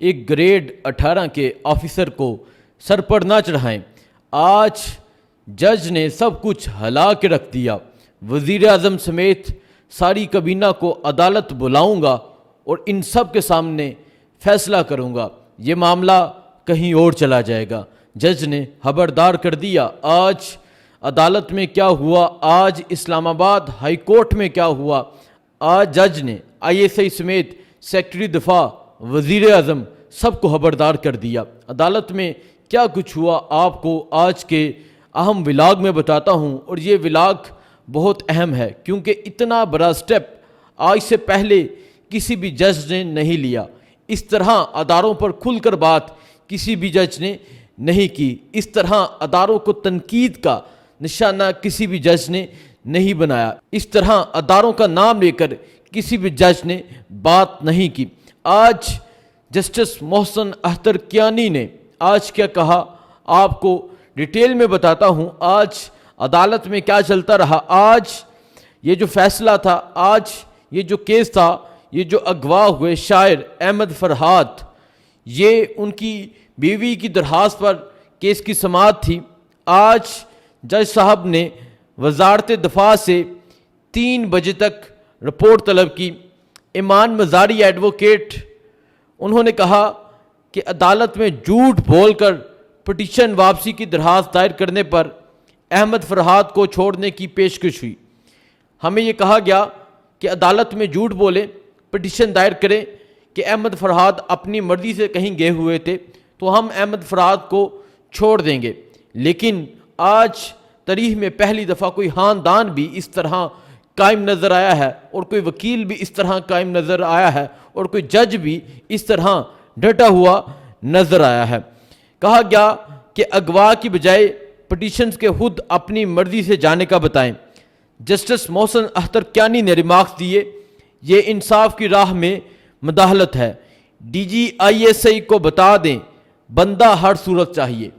ایک گریڈ 18 کے آفیسر کو سر پر نہ چڑھائیں۔ آج جج نے سب کچھ ہلا کے رکھ دیا۔ وزیر اعظم سمیت ساری کابینہ کو عدالت بلاؤں گا اور ان سب کے سامنے فیصلہ کروں گا، یہ معاملہ کہیں اور چلا جائے گا۔ جج نے خبردار کر دیا۔ آج عدالت میں کیا ہوا، آج اسلام آباد ہائی کورٹ میں کیا ہوا، آج جج نے ISI سمیت سیکرٹری دفاع، وزیر اعظم سب کو خبردار کر دیا۔ عدالت میں کیا کچھ ہوا آپ کو آج کے اہم ولاگ میں بتاتا ہوں، اور یہ ولاگ بہت اہم ہے کیونکہ اتنا بڑا سٹیپ آج سے پہلے کسی بھی جج نے نہیں لیا۔ اس طرح اداروں پر کھل کر بات کسی بھی جج نے نہیں کی، اس طرح اداروں کو تنقید کا نشانہ کسی بھی جج نے نہیں بنایا، اس طرح اداروں کا نام لے کر کسی بھی جج نے بات نہیں کی۔ آج جسٹس محسن اختر کیانی نے آج کیا کہا آپ کو ڈیٹیل میں بتاتا ہوں۔ آج عدالت میں کیا چلتا رہا، آج یہ جو فیصلہ تھا، آج یہ جو کیس تھا، یہ جو اغوا ہوئے شاعر احمد فرحات، یہ ان کی بیوی کی درخواست پر کیس کی سماعت تھی۔ آج جج صاحب نے وزارت دفاع سے 3 بجے تک رپورٹ طلب کی۔ ایمان مزاری ایڈوکیٹ، انہوں نے کہا کہ عدالت میں جھوٹ بول کر پٹیشن واپسی کی درخواست دائر کرنے پر احمد فرحات کو چھوڑنے کی پیشکش ہوئی۔ ہمیں یہ کہا گیا کہ عدالت میں جھوٹ بولیں، پٹیشن دائر کریں کہ احمد فرحات اپنی مرضی سے کہیں گئے ہوئے تھے تو ہم احمد فرحات کو چھوڑ دیں گے، لیکن آج تاریخ میں پہلی دفعہ کوئی خاندان بھی اس طرح قائم نظر آیا ہے، اور کوئی وکیل بھی اس طرح قائم نظر آیا ہے، اور کوئی جج بھی اس طرح ڈٹا ہوا نظر آیا ہے۔ کہا گیا کہ اغوا کی بجائے پٹیشنز کے خود اپنی مرضی سے جانے کا بتائیں۔ جسٹس محسن اختر کیانی نے ریمارکس دیے، یہ انصاف کی راہ میں مداخلت ہے۔ DG ISI کو بتا دیں بندہ ہر صورت چاہیے۔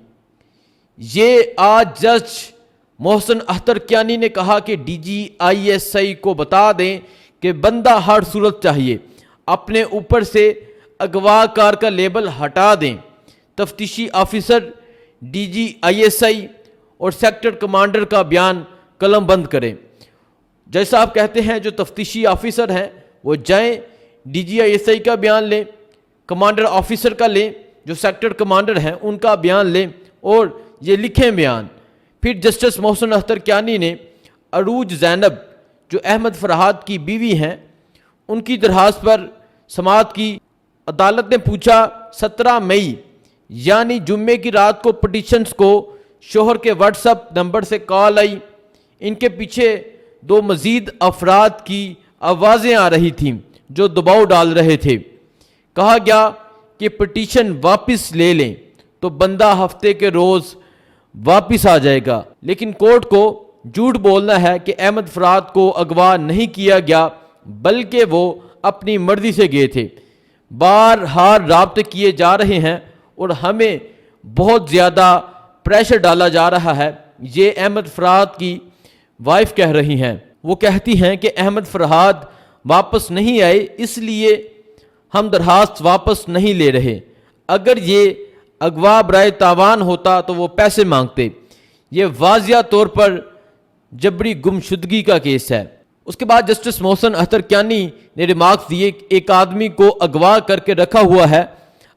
یہ آج جج محسن اختر کیانی نے کہا کہ DG ISI کو بتا دیں کہ بندہ ہر صورت چاہیے، اپنے اوپر سے اغوا کار کا لیبل ہٹا دیں۔ تفتیشی آفیسر DG ISI اور سیکٹر کمانڈر کا بیان قلم بند کریں۔ جج صاحب کہتے ہیں جو تفتیشی آفیسر ہیں وہ جائیں DG ISI کا بیان لیں، کمانڈر آفیسر کا لیں، جو سیکٹر کمانڈر ہیں ان کا بیان لیں اور یہ لکھیں بیان۔ پھر جسٹس محسن اختر کیانی نے عروج زینب جو احمد فرحات کی بیوی ہیں ان کی درخواست پر سماعت کی۔ عدالت نے پوچھا 17 مئی یعنی جمعے کی رات کو پٹیشنز کو شوہر کے واٹس ایپ نمبر سے کال آئی، ان کے پیچھے 2 مزید افراد کی آوازیں آ رہی تھیں جو دباؤ ڈال رہے تھے۔ کہا گیا کہ پٹیشن واپس لے لیں تو بندہ ہفتے کے روز واپس آ جائے گا، لیکن کورٹ کو جھوٹ بولنا ہے کہ احمد فرحات کو اغوا نہیں کیا گیا بلکہ وہ اپنی مرضی سے گئے تھے۔ بہرحال رابطے کیے جا رہے ہیں اور ہمیں بہت زیادہ پریشر ڈالا جا رہا ہے، یہ احمد فرحات کی وائف کہہ رہی ہیں۔ وہ کہتی ہیں کہ احمد فرحات واپس نہیں آئے اس لیے ہم درخواست واپس نہیں لے رہے، اگر یہ اغوا برائے تاوان ہوتا تو وہ پیسے مانگتے۔ یہ واضح طور پر جبری گمشدگی کا کیس ہے۔ اس کے بعد جسٹس محسن اختر کیانی نے ریمارکس دیے، ایک آدمی کو اغوا کر کے رکھا ہوا ہے،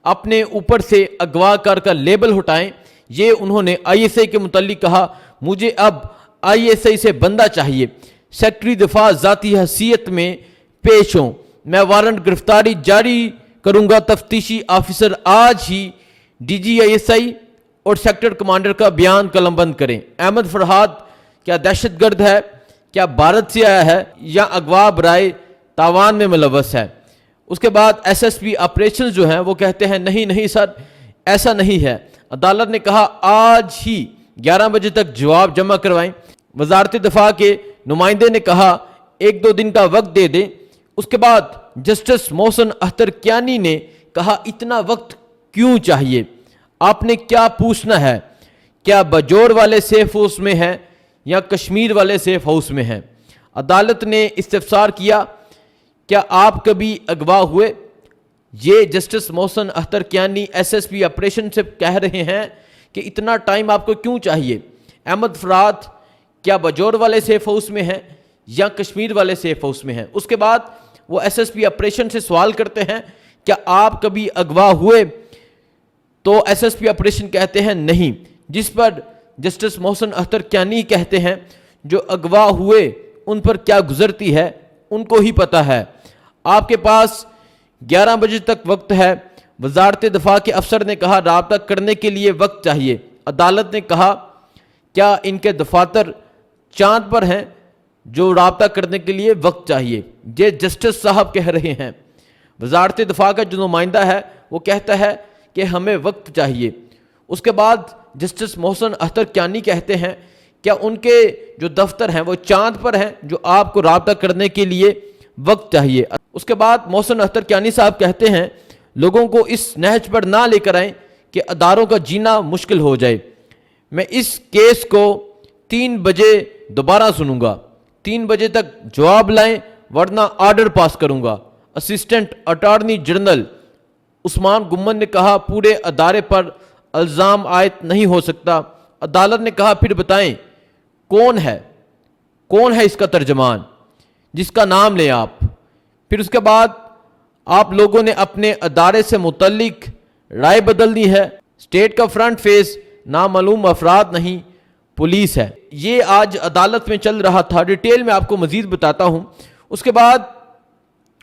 اپنے اوپر سے اغوا کار کا لیبل ہٹائیں۔ یہ انہوں نے ISI کے متعلق کہا، مجھے اب ISI سے بندہ چاہیے، سیکرٹری دفاع ذاتی حیثیت میں پیش ہوں، میں وارنٹ گرفتاری جاری کروں گا۔ تفتیشی آفیسر آج ہی DG ISI اور سیکٹر کمانڈر کا بیان قلم بند کریں۔ احمد فرحات کیا دہشت گرد ہے، کیا بھارت سے آیا ہے یا اغوا برائے تاوان میں ملوث ہے؟ اس کے بعد SSP آپریشن جو ہیں وہ کہتے ہیں نہیں سر ایسا نہیں ہے۔ عدالت نے کہا آج ہی 11 بجے تک جواب جمع کروائیں۔ وزارت دفاع کے نمائندے نے کہا 1-2 دن کا وقت دے دیں۔ اس کے بعد جسٹس محسن اختر کیانی نے کہا اتنا وقت کیوں چاہیے، آپ نے کیا پوچھنا ہے، کیا بجور والے سیف ہاؤس میں ہیں یا کشمیر والے سیف ہاؤس میں ہیں؟ عدالت نے استفسار کیا کیا آپ کبھی اغوا ہوئے؟ یہ justice Mohsin Akhtar Kayani S S P operation سے کہہ رہے ہیں کہ اتنا ٹائم آپ کو کیوں چاہیے؟ احمد فرات کیا بجور والے سیف ہاؤس میں ہیں یا کشمیر والے سیف ہاؤس میں ہیں؟ اس کے بعد وہ ایس ایس پی آپریشن سے سوال کرتے ہیں کیا آپ کبھی اغوا ہوئے؟ تو ایس ایس پی آپریشن کہتے ہیں نہیں، جس پر جسٹس محسن اختر کیانی کہتے ہیں جو اغوا ہوئے ان پر کیا گزرتی ہے ان کو ہی پتہ ہے، آپ کے پاس 11 بجے تک وقت ہے۔ وزارت دفاع کے افسر نے کہا رابطہ کرنے کے لیے وقت چاہیے۔ عدالت نے کہا کیا ان کے دفاتر چاند پر ہیں جو رابطہ کرنے کے لیے وقت چاہیے؟ یہ جسٹس صاحب کہہ رہے ہیں۔ وزارت دفاع کا جو نمائندہ ہے وہ کہتا ہے کہ ہمیں وقت چاہیے۔ اس کے بعد جسٹس محسن اختر کیانی کہتے ہیں کیا ان کے جو دفتر ہیں وہ چاند پر ہیں جو آپ کو رابطہ کرنے کے لیے وقت چاہیے؟ اس کے بعد محسن اختر کیانی صاحب کہتے ہیں لوگوں کو اس نہج پر نہ لے کر آئیں کہ اداروں کا جینا مشکل ہو جائے۔ میں اس کیس کو 3 بجے دوبارہ سنوں گا، 3 بجے تک جواب لائیں ورنہ آرڈر پاس کروں گا۔ اسسٹنٹ اٹارنی جنرل عثمان گمن نے کہا پورے ادارے پر الزام عائد نہیں ہو سکتا۔ عدالت نے کہا پھر بتائیں کون ہے اس کا ترجمان جس کا نام لیں آپ؟ پھر اس کے بعد آپ لوگوں نے اپنے ادارے سے متعلق رائے بدلنی ہے۔ اسٹیٹ کا فرنٹ فیس نامعلوم افراد نہیں پولیس ہے۔ یہ آج عدالت میں چل رہا تھا، ڈیٹیل میں آپ کو مزید بتاتا ہوں۔ اس کے بعد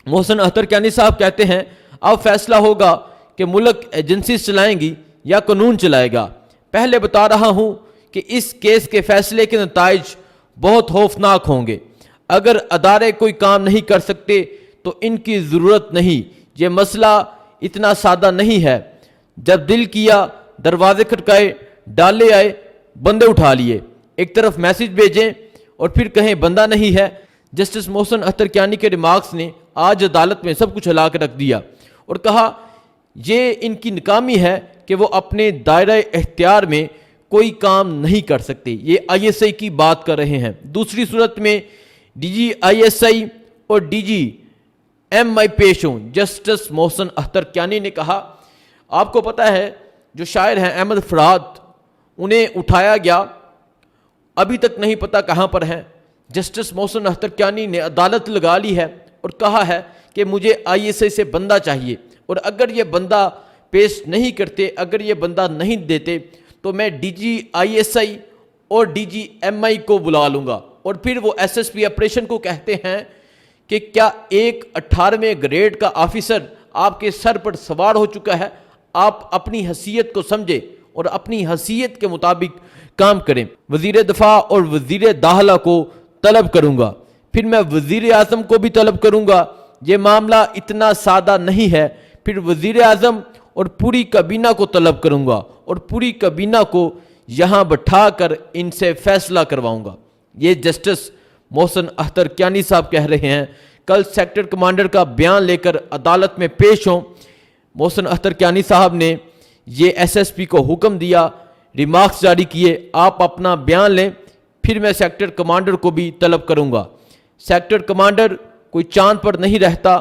محسن اختر کیانی صاحب کہتے ہیں اب فیصلہ ہوگا کہ ملک ایجنسیز چلائیں گی یا قانون چلائے گا۔ پہلے بتا رہا ہوں کہ اس کیس کے فیصلے کے نتائج بہت خوفناک ہوں گے۔ اگر ادارے کوئی کام نہیں کر سکتے تو ان کی ضرورت نہیں۔ یہ مسئلہ اتنا سادہ نہیں ہے۔ جب دل کیا دروازے کھٹکائے، ڈالے آئے، بندے اٹھا لیے، ایک طرف میسج بھیجیں اور پھر کہیں بندہ نہیں ہے۔ جسٹس محسن اختر کیانی کے ریمارکس نے آج عدالت میں سب کچھ ہلا کے رکھ دیا اور کہا یہ ان کی ناکامی ہے کہ وہ اپنے دائرہ اختیار میں کوئی کام نہیں کر سکتے۔ یہ آئی ایس آئی کی بات کر رہے ہیں۔ دوسری صورت میں D G I S I اور ڈی جی ایم آئی پیش ہوں۔ جسٹس محسن اختر کیانی نے کہا آپ کو پتہ ہے جو شاعر ہیں احمد فرات انہیں اٹھایا گیا، ابھی تک نہیں پتہ کہاں پر ہیں۔ جسٹس محسن اختر کیانی نے عدالت لگا لی ہے اور کہا ہے کہ مجھے آئی ایس آئی سے بندہ چاہیے اور اگر یہ بندہ پیش نہیں کرتے، اگر یہ بندہ نہیں دیتے تو میں D G I S I اور ڈی جی ایم آئی کو بلا لوں گا۔ اور پھر وہ ایس ایس پی آپریشن کو کہتے ہیں کہ کیا ایک 18ویں گریڈ کا آفیسر آپ کے سر پر سوار ہو چکا ہے؟ آپ اپنی حیثیت کو سمجھیں اور اپنی حیثیت کے مطابق کام کریں۔ وزیر دفاع اور وزیر داخلہ کو طلب کروں گا، پھر میں وزیر اعظم کو بھی طلب کروں گا۔ یہ معاملہ اتنا سادہ نہیں ہے۔ پھر وزیر اعظم اور پوری کابینہ کو طلب کروں گا اور پوری کابینہ کو یہاں بٹھا کر ان سے فیصلہ کرواؤں گا۔ یہ جسٹس محسن اختر کیانی صاحب کہہ رہے ہیں۔ کل سیکٹر کمانڈر کا بیان لے کر عدالت میں پیش ہوں۔ محسن اختر کیانی صاحب نے یہ ایس ایس پی کو حکم دیا، ریمارکس جاری کیے، آپ اپنا بیان لیں، پھر میں سیکٹر کمانڈر کو بھی طلب کروں گا۔ سیکٹر کمانڈر کوئی چاند پر نہیں رہتا،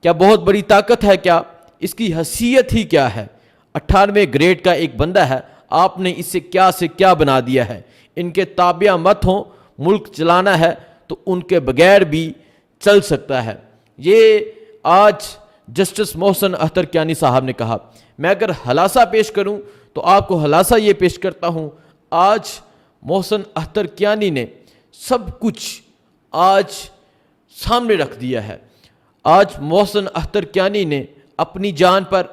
کیا بہت بڑی طاقت ہے؟ کیا اس کی حیثیت ہی کیا ہے؟ 18ویں گریڈ کا ایک بندہ ہے، آپ نے اسے کیا سے کیا بنا دیا ہے۔ ان کے تابع مت ہوں، ملک چلانا ہے تو ان کے بغیر بھی چل سکتا ہے۔ یہ آج جسٹس محسن اختر کیانی صاحب نے کہا۔ میں اگر خلاصہ پیش کروں تو آپ کو خلاصہ یہ پیش کرتا ہوں، آج محسن اختر کیانی نے سب کچھ آج سامنے رکھ دیا ہے۔ آج محسن اختر کیانی نے اپنی جان پر،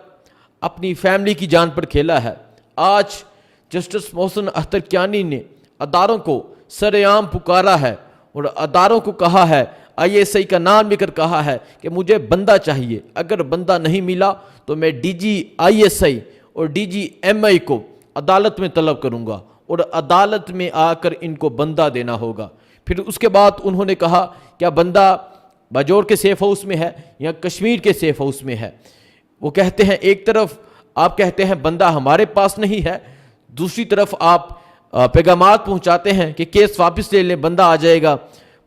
اپنی فیملی کی جان پر کھیلا ہے۔ آج جسٹس محسن اختر کیانی نے اداروں کو سر عام پکارا ہے اور اداروں کو کہا ہے، آئی ایس آئی کا نام لے کر کہا ہے کہ مجھے بندہ چاہیے، اگر بندہ نہیں ملا تو میں D G I S I اور ڈی جی ایم آئی کو عدالت میں طلب کروں گا اور عدالت میں آ کر ان کو بندہ دینا ہوگا۔ پھر اس کے بعد انہوں نے کہا کیا بندہ باجوڑ کے سیف ہاؤس میں ہے یا کشمیر کے سیف ہاؤس میں ہے؟ وہ کہتے ہیں ایک طرف آپ کہتے ہیں بندہ ہمارے پاس نہیں ہے، دوسری طرف آپ پیغامات پہنچاتے ہیں کہ کیس واپس لے لیں، بندہ آ جائے گا۔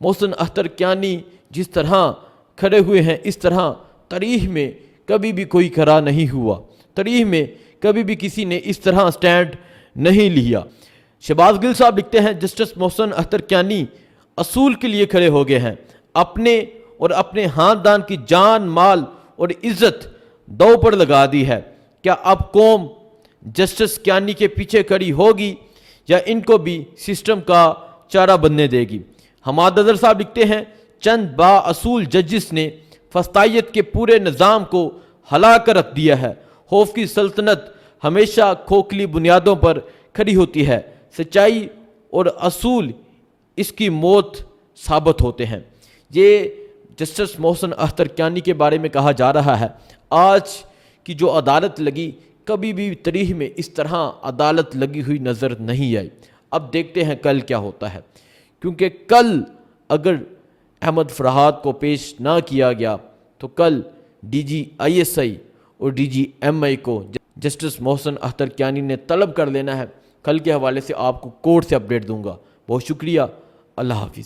محسن اختر کیانی جس طرح کھڑے ہوئے ہیں، اس طرح تاریخ میں کبھی بھی کوئی کھڑا نہیں ہوا، تاریخ میں کبھی بھی کسی نے اس طرح سٹینڈ نہیں لیا۔ شہباز گل صاحب لکھتے ہیں جسٹس محسن اختر کیانی اصول کے لیے کھڑے ہو گئے ہیں، اپنے اور اپنے خاندان کی جان مال اور عزت دو پر لگا دی ہے۔ کیا اب قوم جسٹس کیانی کے پیچھے کھڑی ہوگی یا ان کو بھی سسٹم کا چارہ بننے دے گی؟ حماد اظہر صاحب لکھتے ہیں چند با اصول ججز نے فسطائیت کے پورے نظام کو ہلا کر رکھ دیا ہے۔ خوف کی سلطنت ہمیشہ کھوکھلی بنیادوں پر کھڑی ہوتی ہے، سچائی اور اصول اس کی موت ثابت ہوتے ہیں۔ یہ جسٹس محسن اختر کیانی کے بارے میں کہا جا رہا ہے۔ آج کی جو عدالت لگی، کبھی بھی تاریخ میں اس طرح عدالت لگی ہوئی نظر نہیں آئی۔ اب دیکھتے ہیں کل کیا ہوتا ہے، کیونکہ کل اگر احمد فرحات کو پیش نہ کیا گیا تو کل D G I S I اور ڈی جی ایم آئی کو جسٹس محسن اختر کیانی نے طلب کر لینا ہے۔ کل کے حوالے سے آپ کو کورٹ سے اپڈیٹ دوں گا۔ بہت شکریہ، اللہ حافظ۔